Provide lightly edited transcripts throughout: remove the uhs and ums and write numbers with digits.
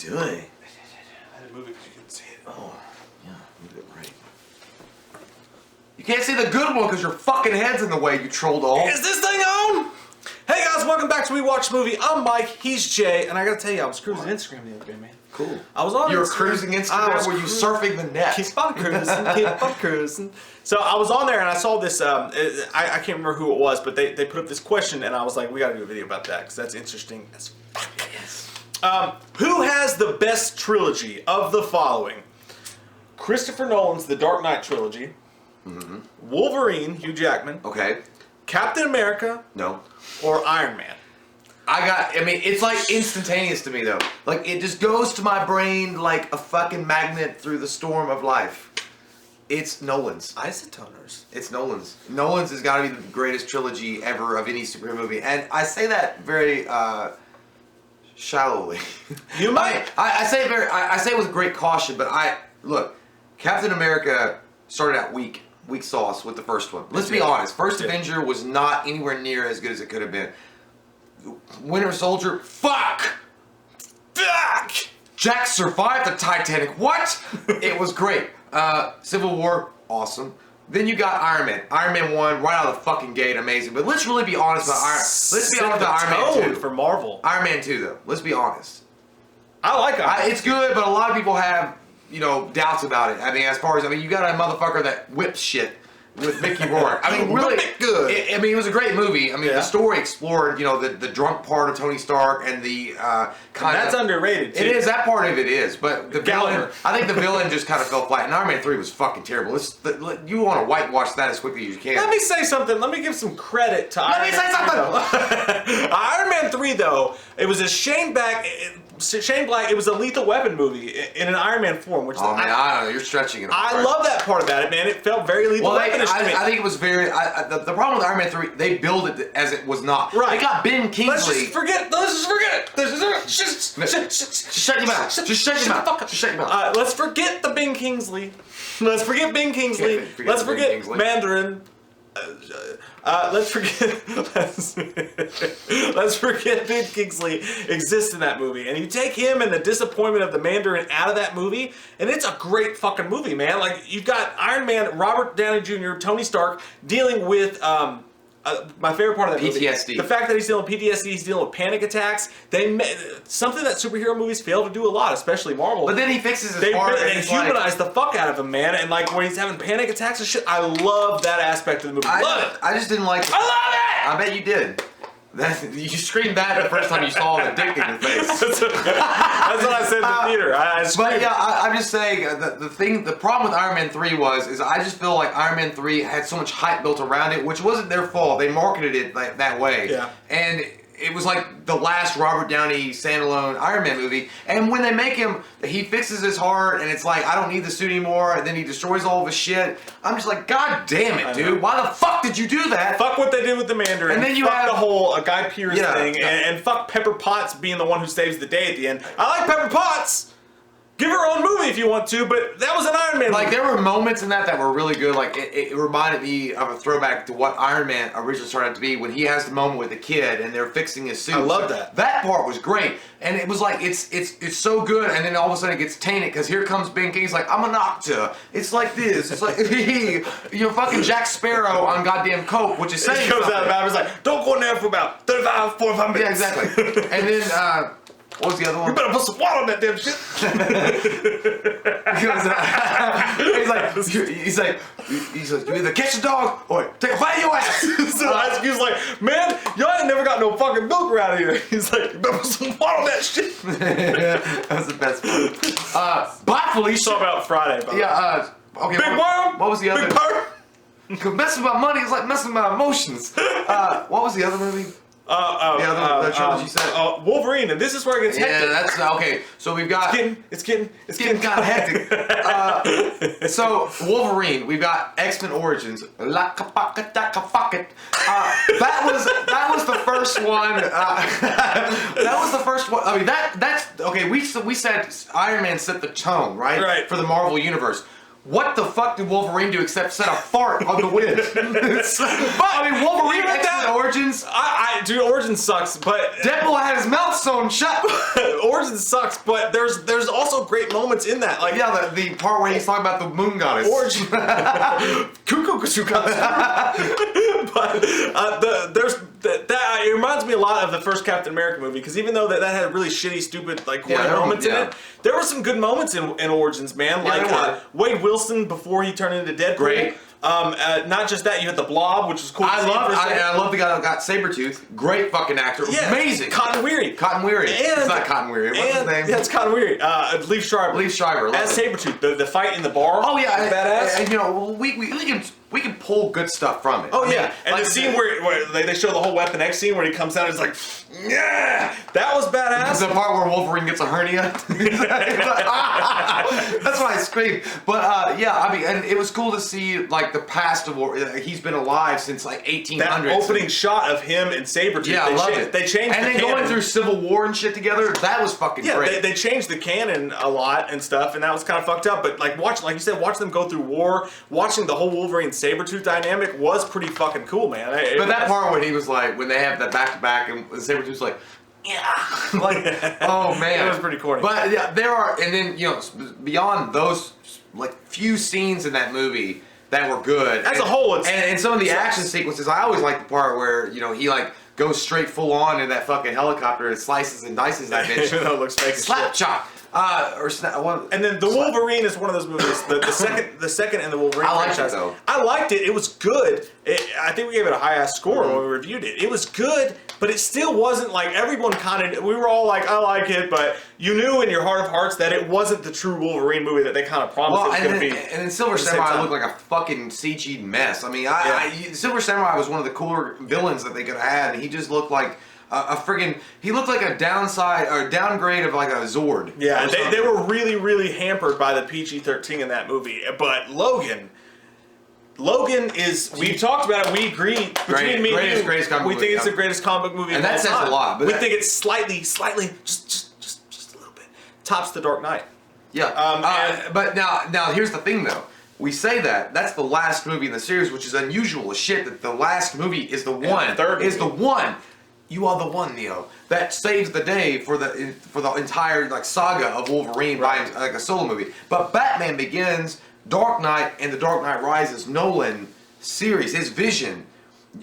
doing? I had to move it because you couldn't see it. Oh, yeah, move it right. You can't see the good one because your fucking head's in the way, you troll doll. Is this thing on? Hey guys, welcome back to We Watch Movie. I'm Mike, he's Jay, and I gotta tell you, I was cruising Instagram the other day, man. Cool. I was on You were Instagram. cruising Instagram? Were you surfing the net? Keep on cruising, keep on cruising. So I was on there and I saw this, I can't remember who it was, but they put up this question and I was like, we gotta do a video about that because that's interesting as fuck. Yes. Who has the best trilogy of the following? Christopher Nolan's The Dark Knight trilogy, Wolverine, Hugh Jackman, Okay. Captain America, No. or Iron Man. I mean, it's like instantaneous to me though. Like, it just goes to my brain like a fucking magnet through the storm of life. It's Nolan's. Isotoners. It's Nolan's. Nolan's has got to be the greatest trilogy ever of any superhero movie. And I say that very shallowly. You might. I say it I say it with great caution, but look, Captain America started out weak sauce with the first one. Let's be honest. First Avenger was not anywhere near as good as it could have been. Winter Soldier, fuck! Jack survived the Titanic. What? It was great. Civil War, awesome. Then you got Iron Man. Iron Man 1, right out of the fucking gate, amazing. But let's really be honest about Iron Man 2. For Marvel. Iron Man 2, though. Let's be honest. I like Iron Man. It's good, but a lot of people have, doubts about it. I mean, you got a motherfucker that whips shit with Mickey Rourke. I mean, really good. It was a great movie. I mean, the story explored, the drunk part of Tony Stark and the that's underrated too. It is, that part of it is, but the villain, I think the villain just kind of fell flat. And Iron Man 3 was fucking terrible. You want to whitewash that as quickly as you can. Let me say something. Let me give some credit to Iron Man. Iron Man 3 though, it was a Shane Black. It was a Lethal Weapon movie in an Iron Man form, which I don't know. You're stretching it. I love that part about it, man. It felt very Lethal Weapon-ish to me. I think it was very. The problem with Iron Man 3, they build it as it was not. Right. They got Ben Kingsley. Let's just forget it. Just shut your mouth. Just shut your mouth. Just shut your mouth. Let's forget the Ben Kingsley. Let's forget Ben Kingsley. Let's forget Mandarin. Let's forget Ben Kingsley exists in that movie, and you take him and the disappointment of the Mandarin out of that movie, and it's a great fucking movie, man. Like, you've got Iron Man, Robert Downey Jr., Tony Stark dealing with my favorite part of that PTSD. movie, the fact that he's dealing with PTSD, he's dealing with panic attacks. Something that superhero movies fail to do a lot, especially Marvel. But then he fixes his part. They humanize the fuck out of him, man. And like when he's having panic attacks and shit, I love that aspect of the movie. Love it. I just didn't like it. I love it. I bet you did. You screamed that the first time you saw the dick in your face. That's what I said in the theater. But yeah, I'm just saying the problem with Iron Man 3 is I just feel like Iron Man 3 had so much hype built around it, which wasn't their fault. They marketed it like that way. Yeah. And it was like the last Robert Downey standalone Iron Man movie. And when they make him, he fixes his heart, and it's like, I don't need the suit anymore, and then he destroys all of his shit. I'm just like, God damn it, dude. Why the fuck did you do that? Fuck what they did with the Mandarin. And then you fuck have the whole Guy Pearce thing, and fuck Pepper Potts being the one who saves the day at the end. I like Pepper Potts. Give her own movie if you want to, but that was an Iron Man movie. Like, there were moments in that were really good. Like, it reminded me of a throwback to what Iron Man originally started to be when he has the moment with the kid and they're fixing his suit. I love that. That part was great. And it was like, it's so good, and then all of a sudden it gets tainted because here comes Ben King's like, I'm a Nocta. It's like this. It's like, you're fucking Jack Sparrow on goddamn coke, which is saying he comes out of it, like, don't go in there for about 45 minutes. Yeah, exactly. And then, what was the other one? You better put some water on that damn shit. he's like, you either catch the dog or take a fight in your ass. So Ice Cube's like, man, y'all ain't never got no fucking milk around here. He's like, you better put some water on that shit. That was the best part. Bye, Felicia. Talk about Friday. Okay. Big worm. What was the other? Big perk. Cause messing with my money is like messing with my emotions. What was the other movie? The trilogy set. Wolverine, and this is where it gets hectic. Yeah, that's okay. So we've got. It's getting kind of hectic. So Wolverine, we've got X-Men Origins. That was the first one. That was the first one. I mean, that's okay. We said Iron Man set the tone, right? Right. For the Marvel universe. what the fuck did Wolverine do except set a fart on the wind? I mean, Wolverine X-Men Origins. Dude, Origins sucks, but Deadpool had his mouth sewn shut. Origins sucks, but there's also great moments in that. Like yeah, the part where he's talking about the moon goddess. Origins. Cuckoo. But it reminds me a lot of the first Captain America movie, because even though that had really shitty, stupid, like corny moments in it, there were some good moments in Origins, man. Like Wade Wilson before he turned into Deadpool. Great. Not just that, you had the Blob, which was cool. I love the guy that got Sabretooth. Great fucking actor. Yeah, amazing. Cotton Weary. It's not Cotton Weary. What's his name? Yeah, it's Cotton Weary. Liev Schreiber. As Sabretooth. The fight in the bar. Oh yeah, badass. And, you know, we can pull good stuff from it. Oh yeah, and like the scene where they show the whole Weapon X scene where he comes out and it's like, yeah, that was badass. The part where Wolverine gets a hernia. That's why I screamed. But yeah, I mean, and it was cool to see like the past of Wolverine. He's been alive since like 1800s. That opening shot of him and Sabretooth. Yeah, I loved it. They changed and the then canon. Going through Civil War and shit together. That was fucking great. They changed the canon a lot and stuff, and that was kind of fucked up. But like you said, watch them go through war, watching the whole Wolverine Sabretooth dynamic was pretty fucking cool, man. But that part when he was like, when they have that back to back, and Sabretooth's like, yeah, like, oh man, it was pretty corny. But yeah, there are, and then you know, beyond those like few scenes in that movie that were good as a whole, and some of the action sequences, I always like the part where you know he like goes straight full on in that fucking helicopter and slices and dices that bitch. Even though it looks fake. Slap chop. And then the Wolverine is one of those movies. The second in the Wolverine franchise. I liked it though. I liked it. It was good. I think we gave it a high ass score when we reviewed it. It was good, but it still wasn't like everyone kind of. We were all like, I like it, but you knew in your heart of hearts that it wasn't the true Wolverine movie that they kind of promised it was going to be. And then Silver Samurai looked like a fucking CG'd mess. I mean, Silver Samurai was one of the cooler villains that they could have had, and he just looked like. He looked like a downgrade of like a Zord. Yeah, they were really, really hampered by the PG-13 in that movie. But Logan is, we've talked about it, we agree, between me and you, greatest comic we movie, think it's the greatest comic book movie and of all that says time. a lot. But we think it's slightly, just a little bit, tops The Dark Knight. Yeah, but now here's the thing though. We say that's the last movie in the series, which is unusual as shit that the last movie is the one. The one. You are the one, Neo, that saves the day for the entire like saga of Wolverine by like a solo movie. But Batman Begins, Dark Knight, and The Dark Knight Rises, Nolan series, his vision.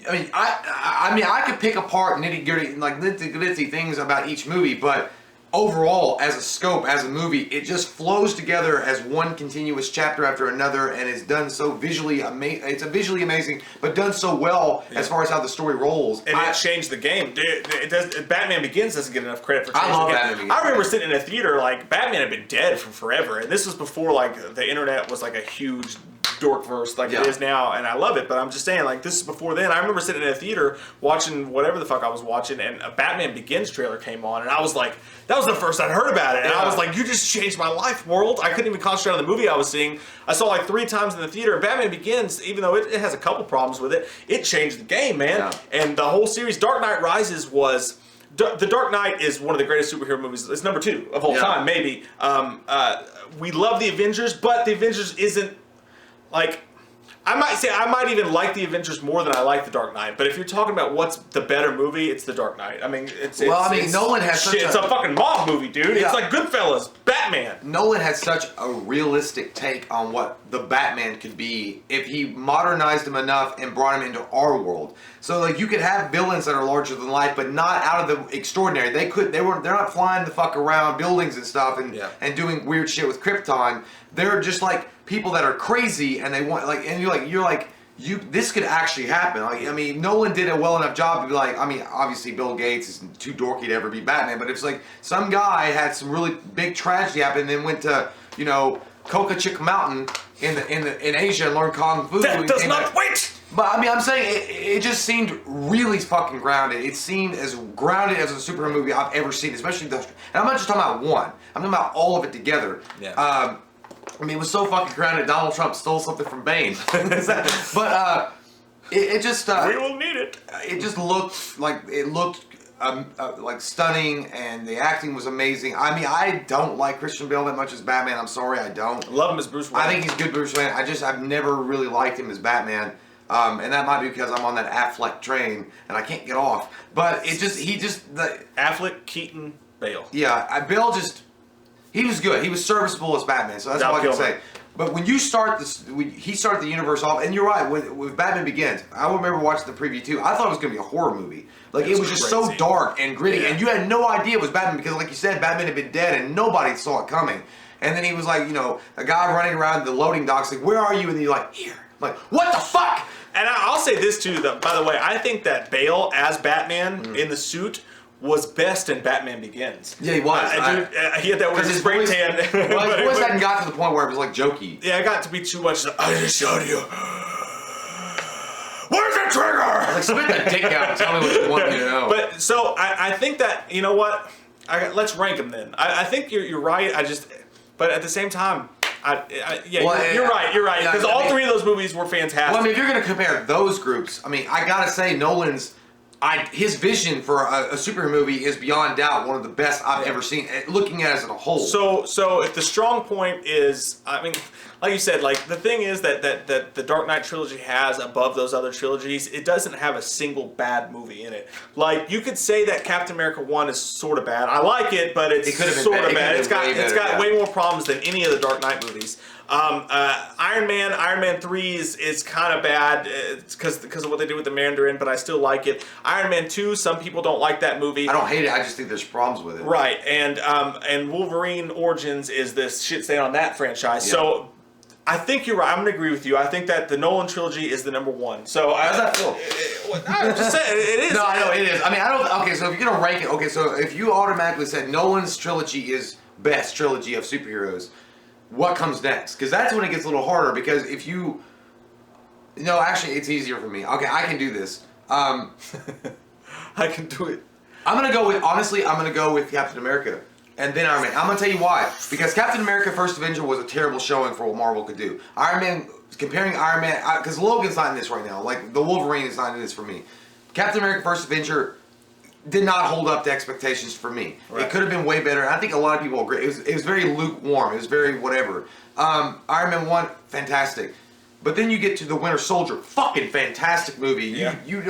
I mean, I could pick apart nitty-gritty things about each movie, but overall, as a scope, as a movie, it just flows together as one continuous chapter after another, and it's done so visually amazing. It's visually amazing, but done so well as far as how the story rolls. And it changed the game. It does. Batman Begins doesn't get enough credit for changing the game. Batman Begins. I remember sitting in a theater, like, Batman had been dead for forever, and this was before, like, the internet was, like, a huge dorkverse like it is now, and I love it, but I'm just saying, like, this is before then. I remember sitting in a theater watching whatever the fuck I was watching, and a Batman Begins trailer came on, and I was like, that was the first I'd heard about it, and I was like, you just changed my life, world. I couldn't even concentrate on the movie I was seeing. I saw like 3 times in the theater, and Batman Begins, even though it has a couple problems with it, it changed the game, man. Yeah. And the whole series, Dark Knight Rises was... The Dark Knight is one of the greatest superhero movies. It's number 2 of all time, maybe. We love the Avengers, but the Avengers isn't like... I might even like the Avengers more than I like the Dark Knight. But if you're talking about what's the better movie, it's the Dark Knight. I mean, Nolan has such it's a fucking mob movie, dude. Yeah. It's like Goodfellas, Batman. Nolan had such a realistic take on what the Batman could be if he modernized him enough and brought him into our world. So like you could have villains that are larger than life, but not out of the extraordinary. They're not flying the fuck around buildings and stuff and doing weird shit with Krypton. They're just like people that are crazy and they want like, and you're like this could actually happen. Like, I mean, Nolan did a well enough job to be like, I mean, obviously Bill Gates is too dorky to ever be Batman, but it's like some guy had some really big tragedy happen and then went to, you know, Coca Chick Mountain in Asia and learned Kung Fu. That does not wait! But I mean, I'm saying it just seemed really fucking grounded. It seemed as grounded as a superhero movie I've ever seen, especially and I'm not just talking about one. I'm talking about all of it together. Yeah. I mean, it was so fucking grounded. Donald Trump stole something from Bane, but it just we will need it. It just looked like like stunning, and the acting was amazing. I mean, I don't like Christian Bale that much as Batman. I'm sorry, I don't. Love him as Bruce Wayne. I think he's good Bruce Wayne. I've never really liked him as Batman. And that might be because I'm on that Affleck train and I can't get off. But Affleck, Keaton, Bale. Yeah, Bale he was good. He was serviceable as Batman, so that's all I can say. But when you start he started the universe off, and you're right, with Batman Begins, I remember watching the preview too. I thought it was going to be a horror movie. Like, it was just so dark and gritty, and you had no idea it was Batman because, like you said, Batman had been dead and nobody saw it coming. And then he was like, a guy running around the loading docks, like, where are you? And you're like, here. I'm like, what the fuck? And I'll say this too, by the way, I think that Bale as Batman in the suit was best in Batman Begins. Yeah, he was. He had that with his spray tan. Well, his voice hadn't got to the point where it was like jokey. Yeah, it got to be too much. I just showed you. Where's the trigger? Like, spit that dick out and tell me what you want me to know. But so I think that, you know what? Let's rank them then. I think you're right. But at the same time, you're right. Because all three of those movies were fantastic. Well, I mean, if you're going to compare those groups, I mean, I gotta say Nolan's. His vision for a superhero movie is beyond doubt one of the best I've ever seen. Looking at it as a whole. So if the strong point is, I mean, like you said, like the thing is that the Dark Knight trilogy has above those other trilogies, it doesn't have a single bad movie in it. Like, you could say that Captain America 1 is sort of bad. I like it, but it's sort of bad. It's got way more problems than any of the Dark Knight movies. Iron Man 3 is kind of bad because of what they did with the Mandarin, but I still like it. Iron Man 2, some people don't like that movie. I don't hate it. I just think there's problems with it. Right, and Wolverine Origins is this shit stain on that franchise. Yeah. So I think you're right. I'm going to agree with you. I think that the Nolan trilogy is the number one. So how's that feel? I'm just saying, it is. No, I know it is. I mean, I don't. Okay, so if you're gonna rank it, okay, so if you automatically said Nolan's trilogy is best trilogy of superheroes, what comes next? Because that's when it gets a little harder. Because if you, no, actually, it's easier for me. Okay, I can do this. I can do it. I'm gonna go with Captain America. And then Iron Man. I'm going to tell you why. Because Captain America First Avenger was a terrible showing for what Marvel could do. Iron Man, comparing Iron Man, because Logan's not in this right now. Like, the Wolverine is not in this for me. Captain America First Avenger did not hold up to expectations for me. Right. It could have been way better. And I think a lot of people agree. It was very lukewarm. It was very whatever. Iron Man 1, fantastic. But then you get to the Winter Soldier, fucking fantastic movie. Yeah. You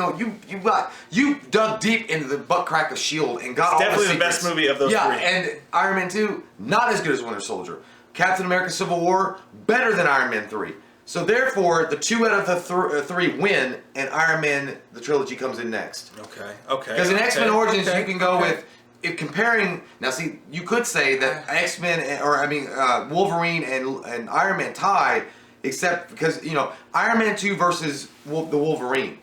dug deep into the butt crack of S.H.I.E.L.D. and got all the secrets. Definitely the best movie of those three. Yeah, and Iron Man 2, not as good as Winter Soldier. Captain America Civil War, better than Iron Man 3. So therefore, the 2 out of the 3 win, and Iron Man, the trilogy, comes in next. Okay. Because in X-Men Origins, you can go with, if comparing, now see, you could say that Wolverine and Iron Man tie, except because, Iron Man 2 versus the Wolverine.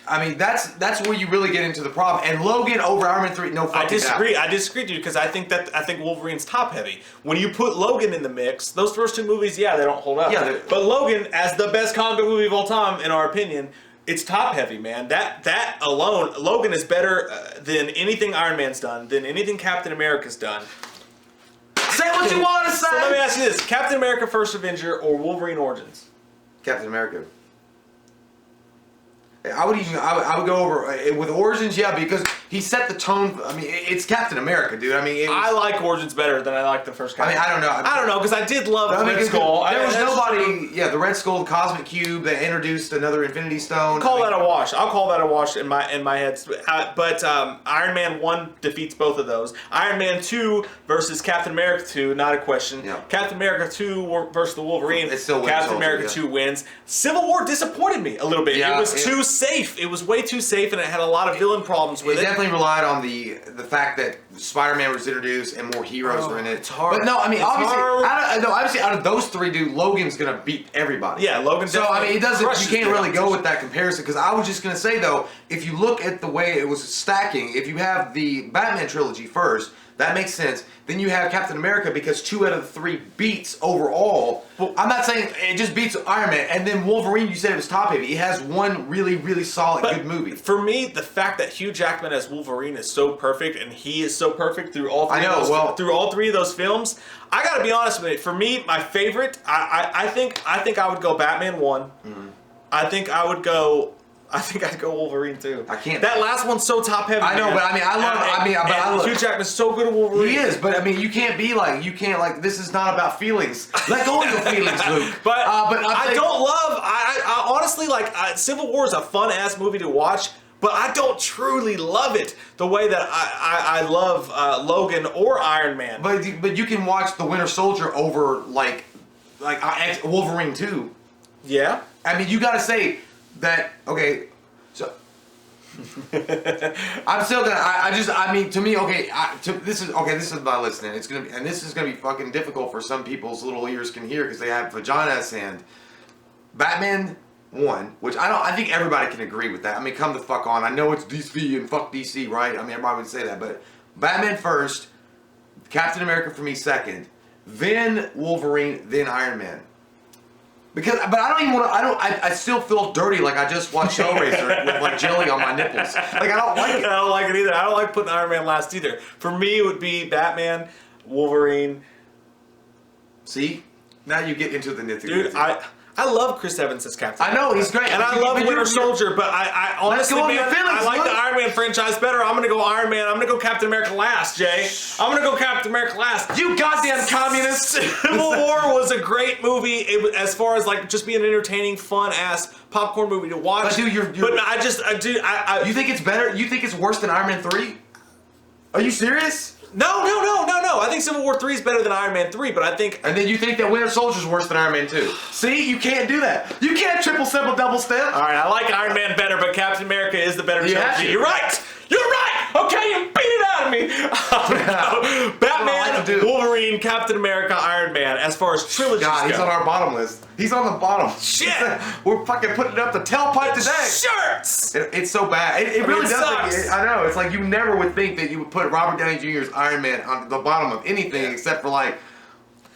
I mean, that's where you really get into the problem. And Logan over Iron Man 3, no fucking doubt. I disagree, dude, because I think Wolverine's top heavy. When you put Logan in the mix, those first 2 movies, they don't hold up. Yeah, but Logan, as the best comic book movie of all time, in our opinion, it's top heavy, man. That alone, Logan is better than anything Iron Man's done, than anything Captain America's done. Say what you want to say! So let me ask you this. Captain America First Avenger or Wolverine Origins? Captain America. I would go over with Origins, because he set the tone. I mean, it's Captain America, dude. I mean, I like Origins better than I like the first Captain. I mean, I don't know because I did love Red Skull. There was nobody. Yeah, the Red Skull, the Cosmic Cube. They introduced another Infinity Stone. I'll call that a wash in my head. But Iron Man 1 defeats both of those. Iron Man 2 versus Captain America 2, not a question. Yeah. Captain America 2 versus the Wolverine. It still wins. Captain America 2 wins. Civil War disappointed me a little bit. Yeah, it was too safe. It was way too safe, and it had a lot of villain problems with it. It definitely relied on the fact that Spider-Man was introduced and more heroes were in it. It's hard. But no, I mean, obviously, out of those 3, dude, Logan's gonna beat everybody. Yeah, Logan. So I mean, it doesn't. You can't really go with that comparison because I was just gonna say though, if you look at the way it was stacking, if you have the Batman trilogy first, that makes sense. Then you have Captain America because 2 out of the 3 beats overall. Well, I'm not saying it just beats Iron Man. And then Wolverine, you said it was top heavy. It has one really, really solid, good movie. For me, the fact that Hugh Jackman as Wolverine is so perfect, and he is so perfect through all 3 through all 3 of those films, I gotta be honest with you. For me, my favorite, I think I would go Batman 1. Mm-hmm. I think I would go I think I'd go Wolverine too. I can't. That last one's so top heavy. I know, man. but I mean, I love. Hugh Jackman's so good at Wolverine. He is, but I mean, you can't this is not about feelings. Let go of your feelings, Luke. But I don't love. I honestly like Civil War is a fun ass movie to watch, but I don't truly love it the way that I love Logan or Iron Man. But you can watch The Winter Soldier over like Wolverine too. Yeah. I mean, you got to say that. Okay, so I'm still gonna. I mean, to me, okay. This is my listening. It's gonna be, and this is gonna be fucking difficult for some people's little ears can hear because they have vaginas and Batman 1, which I think everybody can agree with that. I mean, come the fuck on. I know it's DC and fuck DC, right? I mean, everybody would say that, but Batman first, Captain America for me second, then Wolverine, then Iron Man. But I don't even want to. I still feel dirty like I just watched Hellraiser with like jelly on my nipples. Like I don't like it. I don't like it either. I don't like putting Iron Man last either. For me, it would be Batman, Wolverine. See, now you get into the nitty-gritty. Dude, I love Chris Evans as Captain. I know he's great, and I love Winter Soldier. But I honestly, man, I like the Iron Man franchise better. I'm gonna go Iron Man. I'm gonna go Captain America last, Jay. I'm gonna go Captain America last. You goddamn communist! Civil War was a great movie. As far as like just being an entertaining, fun ass popcorn movie to watch. But dude, you think it's better? You think it's worse than Iron Man 3? Are you serious? No. I think Civil War 3 is better than Iron Man 3, but I think... And then you think that Winter Soldier's worse than Iron Man 2. See? You can't do that. You can't triple, double step. All right, I like Iron Man better, but Captain America is the better trilogy. You're right! You're right! Okay, you beat it out of me! Batman, Wolverine, Captain America, Iron Man, as far as trilogies go. He's on our bottom list. He's on the bottom. Shit! We're fucking putting it up the tailpipe today. Shirts! It's so bad. It really does. Sucks. I know. It's like you never would think that you would put Robert Downey Jr.'s Iron Man on the bottom of anything except for like,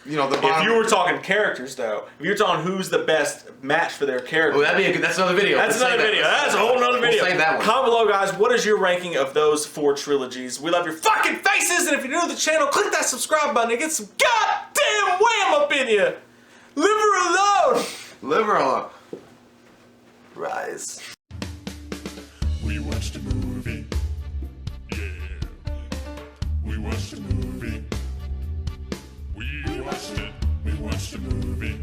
the bottom. If you were talking characters, though, if you're talking who's the best match for their character. Oh, that's another video. That's another video. That's a whole nother video. We'll save that one. Comment below, guys. What is your ranking of those 4 trilogies? We love your fucking faces, and if you're new to the channel, click that subscribe button and get some goddamn wham up in you. Leave her alone. Leave her alone. Rise. We watched a movie. Yeah. We watched a movie. We watched a movie.